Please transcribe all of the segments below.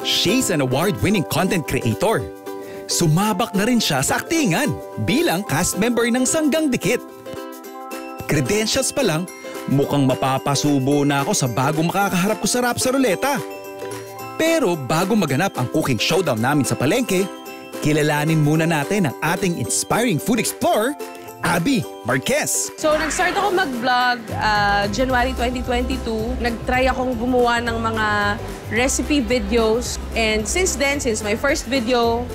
She's an award-winning content creator. Sumabak na rin siya sa aktingan bilang cast member ng Sanggang Dikit. Credentials pa lang, mukhang mapapasubo na ako sa bagong makakaharap ko sa Rap sa Ruleta. Pero bago maganap ang cooking showdown namin sa palengke, kilalanin muna natin ang ating inspiring food explorer, Abby Marquez. So, nag-start ako mag-vlog January 2022. Nag-try akong gumawa ng mga recipe videos. And since then, since my first video,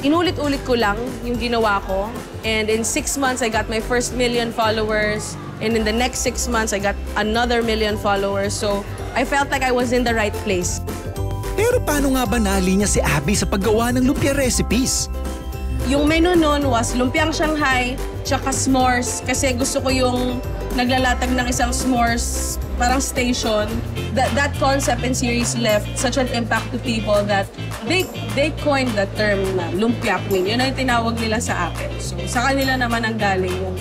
inulit-ulit ko lang yung ginawa ko. And in 6 months, I got my first 1 million followers. And in the next 6 months, I got another 1 million followers. So, I felt like I was in the right place. Pero paano nga ba nalinya si Abby sa paggawa ng lumpia recipes? Yung menu nun was lumpiang Shanghai, tsaka s'mores. Kasi gusto ko yung naglalatag ng isang s'mores, parang station. That concept and series left such an impact to people that they coined the term na lumpia queen. Yun ang tinawag nila sa akin. So, sa kanila naman ang galing yun.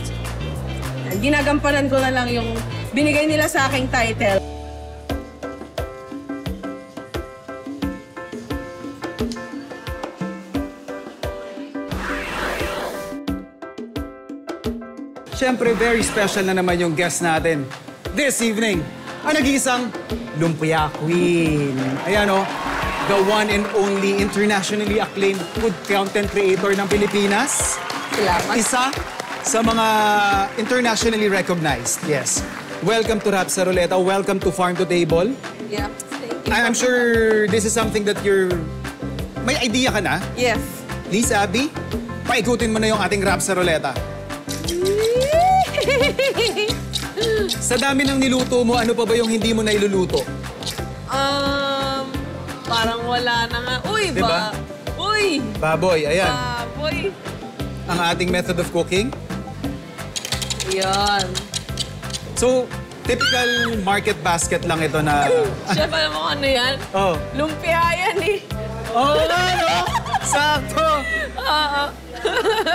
Ginagampanan ko na lang yung binigay nila sa aking title. Siyempre, very special na naman yung guest natin this evening. Ang nag-iisang Lumpia Queen. Ayan o, the one and only internationally acclaimed food content creator ng Pilipinas. Salamat. Isa sa mga internationally recognized. Yes. Welcome to Rap sa Ruleta. Welcome to Farm to Table. Yeah, thank you. I'm sure this is something that may idea ka na. Yes. Please, Abby, paikutin mo na yung ating Rap sa Ruleta. Sa dami ng niluto mo, ano pa ba yung hindi mo na iluluto? Parang wala na nga. Uy, diba? Uy! Baboy, ayan. Baboy! Ang ating method of cooking. Yan. So, typical market basket lang ito na... Chef, alam mo ano yan? Oh. Lumpia yan eh. Oh, no! Sakto!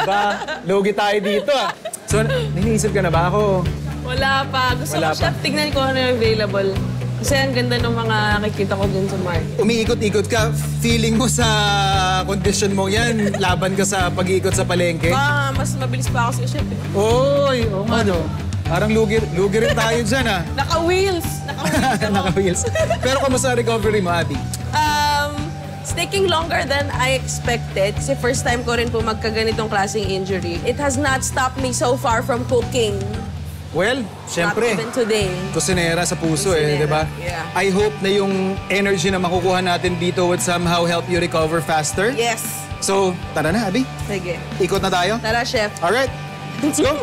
Ba, lugi tayo dito ah. So, naniisip ka na ba ako? Wala pa. Gusto Wala ko, Chef, tignan ko ano yung available. Kasi ang ganda ng mga nakikita ko dun sa market. Umiikot-ikot ka, feeling mo sa condition mo yan, laban ka sa pag-iikot sa palengke? Mas mabilis pa ako sa Chef eh. Oy, oo nga no. Parang lugi rin tayo dyan ah. Naka-wheels! Naka-wheels ako. Naka-wheels. Pero kamusta recovery mo, Abby? It's taking longer than I expected. Kasi first time ko rin po magkaganitong klaseng injury. It has not stopped me so far from cooking. Well, syempre. Not even today. Kusinera sa puso eh, di ba? Yeah. I hope na yung energy na makukuha natin dito would somehow help you recover faster. Yes. So, tara na, Abby. Sige. Ikot na tayo? Tara, Chef. Alright, let's go.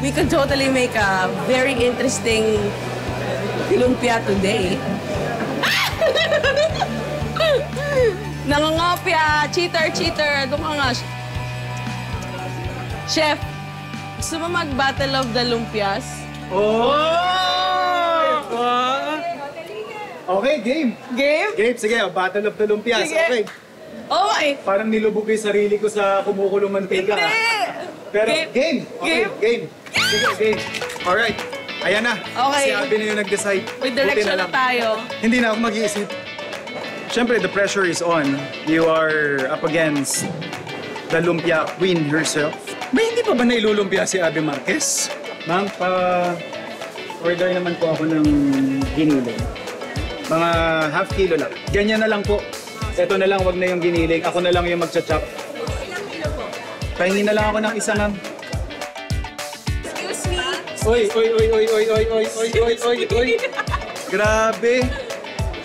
We could totally make a very interesting lumpia today. Nangangopia! Cheater! Doon ka nga. Chef, gusto mo mag-Battle of the Lumpias? Oh! Okay, game. Game? Game, sige. Battle of the Lumpias. Sige. Okay. Okay. Parang nilubog yung sarili ko sa kumukulong mantika. Hindi! Pero game. Okay, game. Sige, game. Alright. Ayan na. Okay. Si Abby na yung nag-decide. May direction na tayo. Hindi na ako mag-iisip. Siyempre, the pressure is on. You are up against the lumpia queen herself. May hindi pa ba nailulumpia si Abby Marquez? Ma'am, order naman po ako ng giniling. Mga half kilo lang. Ganyan na lang po. Ito na lang, wag na yung giniling. Ako na lang yung magcha-chop. Ilang kilo po? Pahingi na lang ako ng isa, ma'am. Excuse me? Oy. Grabe.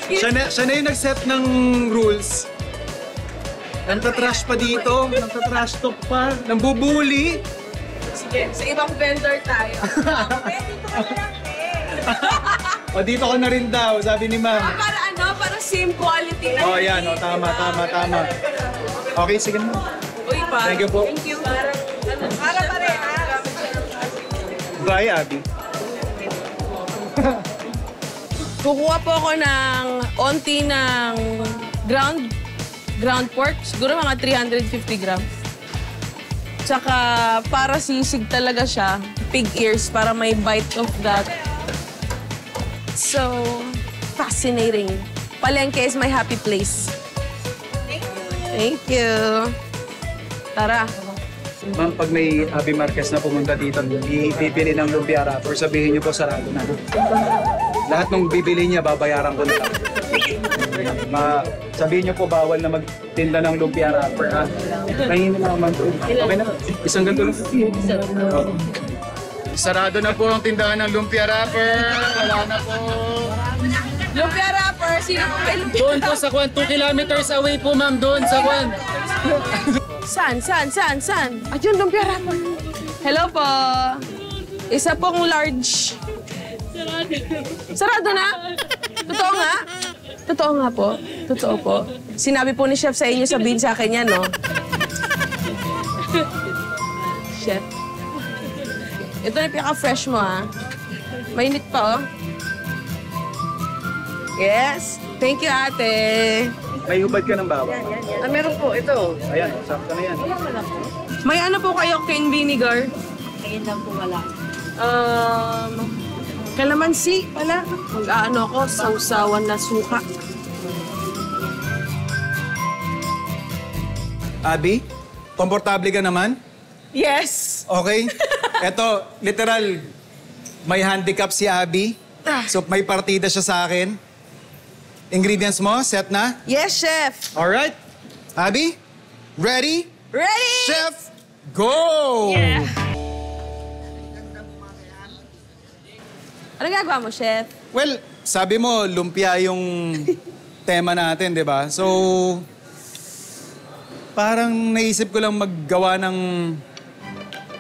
Siya na yung nag-set ng rules. Nagtatrash pa dito. Nagtatrash talk pa. Nambubuli. Sige, sa ibang vendor tayo. Dito ka na lang eh. O dito ka na rin daw, sabi ni ma'am. Para ano? Para same quality na. Oh, yan. O, tama. Okay, sige na. Uy, pa. Thank you po. Thank you. Para parehas. Bye, Abby. Kukuha po ako ng onti ng ground pork. Siguro mga 350 grams. Tsaka para sisig talaga siya. Pig ears para may bite of that. So, fascinating. Palengke is my happy place. Thank you. Tara. Ma'am, pag may Abby Marquez na pumunta dito, bibili ng lumpia wrapper, sabihin niyo po sarado na. Lahat ng bibili niya, babayaran ko na lang. Sabihin niyo po, bawal na magtinda ng lumpia wrapper, ha? Kainin na naman po. Okay na. Isang ganito lang. Oh. Sarado na po ang tindahan ng lumpia wrapper. Wala na po. Lumpia wrapper, sino po may lumpia? Doon po sa Kwan, 2 kilometers away po, ma'am. Doon sa Kwan. Saan? Ayun, lumpia wrapper. Hello po. Isa pong large. Sarado na? Totoo nga? Totoo nga po. Totoo po. Sinabi po ni Chef sa inyo, sabihin sa akin yan, no? Chef. Ito na yung pinaka-fresh mo, ha? Mainit pa, oh. Yes. Thank you, ate. May hubad ka ng bawang. Ah, meron po. Ito. Ayan, sakto na yan. May ano po kayo, cane vinegar? Ayun lang po wala. Kalamansi pala. Mag-ano ko, sausawan na suka. Abby, komportable ka naman? Yes! Okay? Eto, literal, may handicap si Abby. So may partida siya sa akin. Ingredients mo, set na? Yes, chef! Alright. Abby, ready? Ready! Chef, go! Yeah. Ano gagawa mo, chef? Well, sabi mo, lumpia yung tema natin, di ba? So, parang naisip ko lang maggawa ng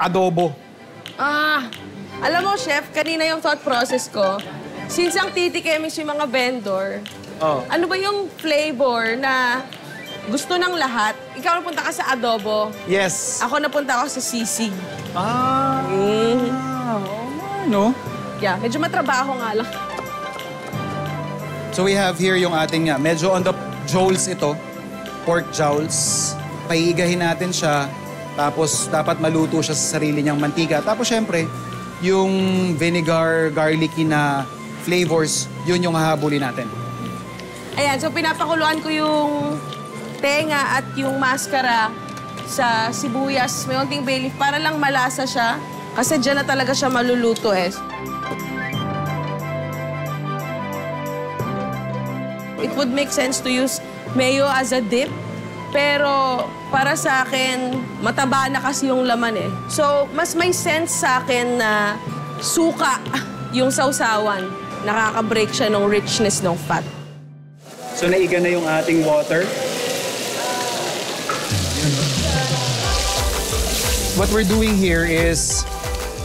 adobo. Alam mo, chef, kanina yung thought process ko, since ang titikimis yung mga vendor, ano ba yung flavor na gusto ng lahat? Ikaw napunta ka sa adobo. Yes. Ako napunta ako sa sisig. No? Yeah, medyo matrabaho nga lang. So we have here yung ating, medyo on the jowls ito, pork jowls. Paiigahin natin siya, tapos dapat maluto siya sa sarili niyang mantika. Tapos syempre, yung vinegar, garlicky na flavors, yun yung hahabulin natin. Ayan, so pinapakuluan ko yung tenga at yung maskara sa sibuyas. May unting bay leaf para lang malasa siya. Kasi dyan na talaga siya maluluto eh. It would make sense to use mayo as a dip. Pero para sa akin, mataba na kasi yung laman eh. So, mas may sense sa akin na suka yung sausawan. Nakaka-break siya ng richness ng fat. So naiga na yung ating water. What we're doing here is,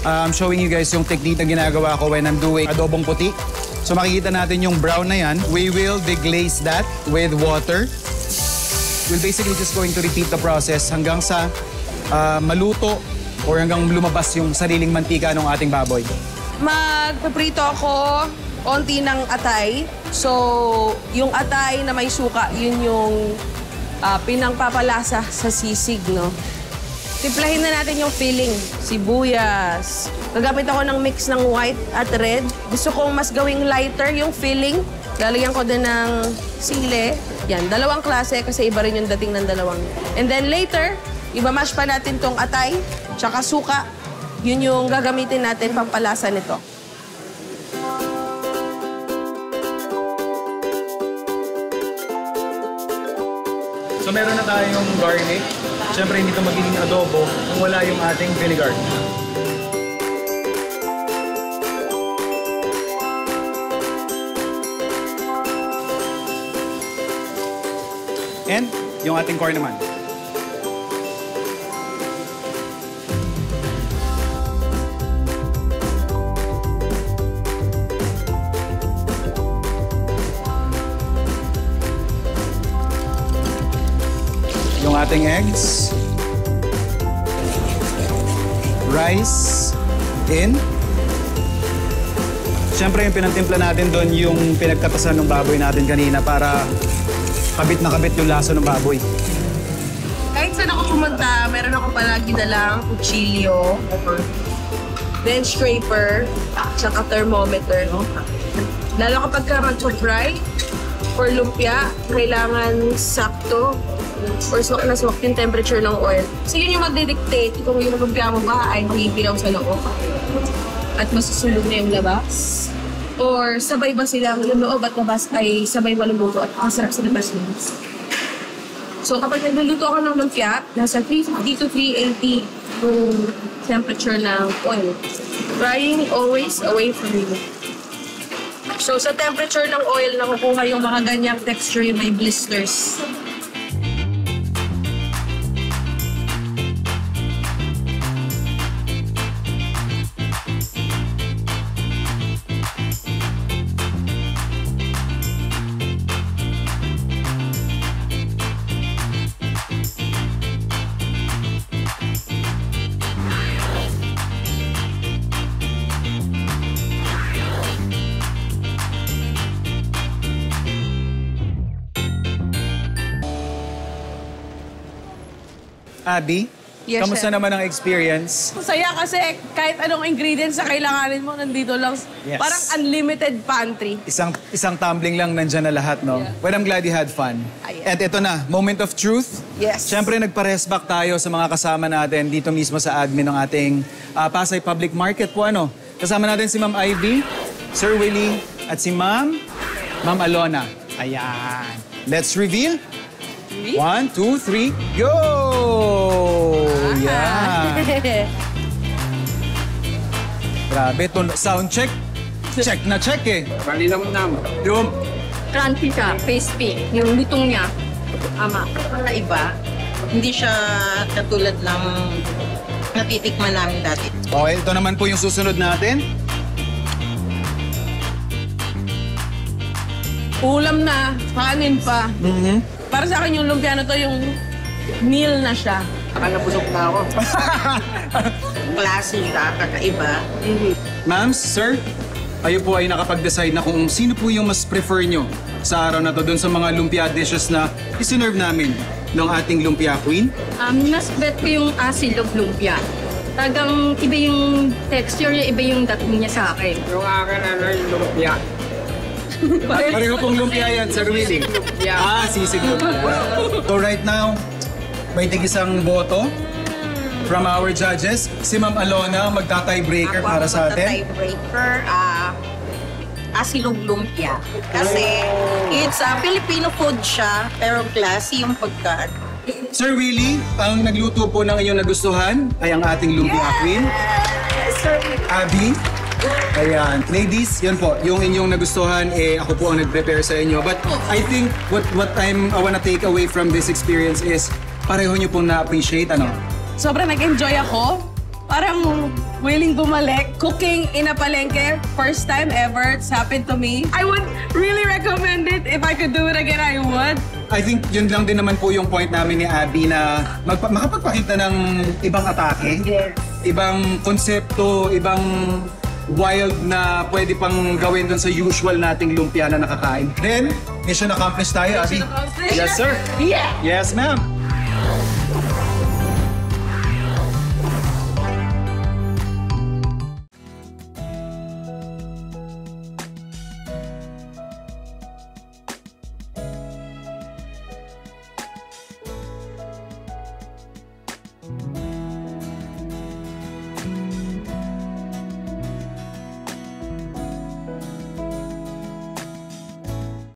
I'm showing you guys yung technique na ginagawa ko when I'm doing adobong puti. So makikita natin yung brown na yan. We will deglaze that with water. We're basically just going to repeat the process hanggang sa maluto or hanggang lumabas yung sariling mantika ng ating baboy. Magpaprito ako konti ng atay. So, yung atay na may suka, yun yung pinangpapalasa sa sisig, no? Timplahin na natin yung filling. Sibuyas. Gagamit ako ng mix ng white at red. Gusto kong mas gawing lighter yung filling. Lalagyan ko din ng sile. Yan, dalawang klase kasi iba rin yung dating ng dalawang. And then later, ibamash pa natin tong atay, tsaka suka. Yun yung gagamitin natin pampalasa nito. So meron na tayong garlic. Siyempre hindi ito magiging adobo kung wala yung ating vinegar. And yung ating corn naman. Yung ating eggs. Rice in. Siyempre yung pinantimpla natin doon yung pinagkatasan ng baboy natin kanina para kabit na kabit yung lasa ng baboy. Kahit saan ako pumunta pupunta, meron ako palagi dalang kutsilyo, bench scraper, tsaka thermometer. Lalo kapag ka mag-fry or lumpia, kailangan sakto or swak na swak yung temperature ng oil. So yun yung magdidictate kung yung lumpia mo ba ay mahihilaw sa loob at masusunod na yung labas. Or sabay ba silang yung loob at labas ay sabay maluluto at masarap sa labas. So kapag nagluluto ako ng lumpia, nasa 350 to 380 yung temperature ng oil. Frying always away from you. So sa temperature ng oil, nakukuha yung mga ganyang texture, yung may blisters. Abby, Yes, kamusta chef. naman ang experience? Masaya kasi kahit anong ingredients na kailanganin mo, nandito lang. Yes. Parang unlimited pantry. Isang tumbling lang nandyan na lahat, no? Yeah. Well, I'm glad you had fun. Yes. And ito na, moment of truth. Yes. Siyempre, nagpa-rest back tayo sa mga kasama natin dito mismo sa admin ng ating Pasay Public Market po, ano? Kasama natin si Ma'am Ivy, Sir Willie, at si Ma'am Alona. Ayan. Let's reveal. 1, 2, 3, go! Yeah. Grabe, sound check. Check na check eh. Kanina mo naman. Yung, Crunchy siya, crispy. Yung lutong niya, ama. Para iba, hindi siya katulad ng natitikman namin dati. okay, ito naman po yung susunod natin. Ulam na, kanin pa. Para sa akin yung lumpia na to, yung meal na siya. Nakakabusok na ako. Klase siya, kakaiba. Ma'ams, sir, kayo po ay nakapag-decide na kung sino po yung mas prefer nyo sa araw na to dun sa mga lumpia dishes na isinerve namin ng ating lumpia queen. Mas bet ko yung asilog lumpia. Tagang iba yung texture niya, iba yung dating niya sa akin. Yung akin yung lumpia. Pareho pong lumpia yan, Sir Willie. Sisig lumpia. So right now, may tig-isang boto from our judges. Si Ma'am Alona, magta-tiebreaker para sa atin. Tiebreaker, asilog lumpia. Kasi it's a Filipino food siya, pero classy yung pagkaan. Sir Willie, ang nagluto po ng inyong nagustuhan ay ang ating lumpia queen. Abby. Ayan. Ladies, yun po. Yung inyong nagustuhan, ako po ang nag-prepare sa inyo. But I think what I wanna take away from this experience is pareho nyo pong na-appreciate, ano? Sobrang nag-enjoy ako. Parang willing bumalik. Cooking in a palengke, first time ever. It's happened to me. I would really recommend it. If I could do it again, I would. I think yun lang din naman po yung point namin ni Abby na makapagpakita ng ibang atake. Yes. Ibang konsepto, ibang wild na pwede pang gawin dun sa usual nating lumpia na nakakain. Then, mission accomplished tayo, Abby. Mission accomplished. Yes, sir. Yeah. Yes, ma'am.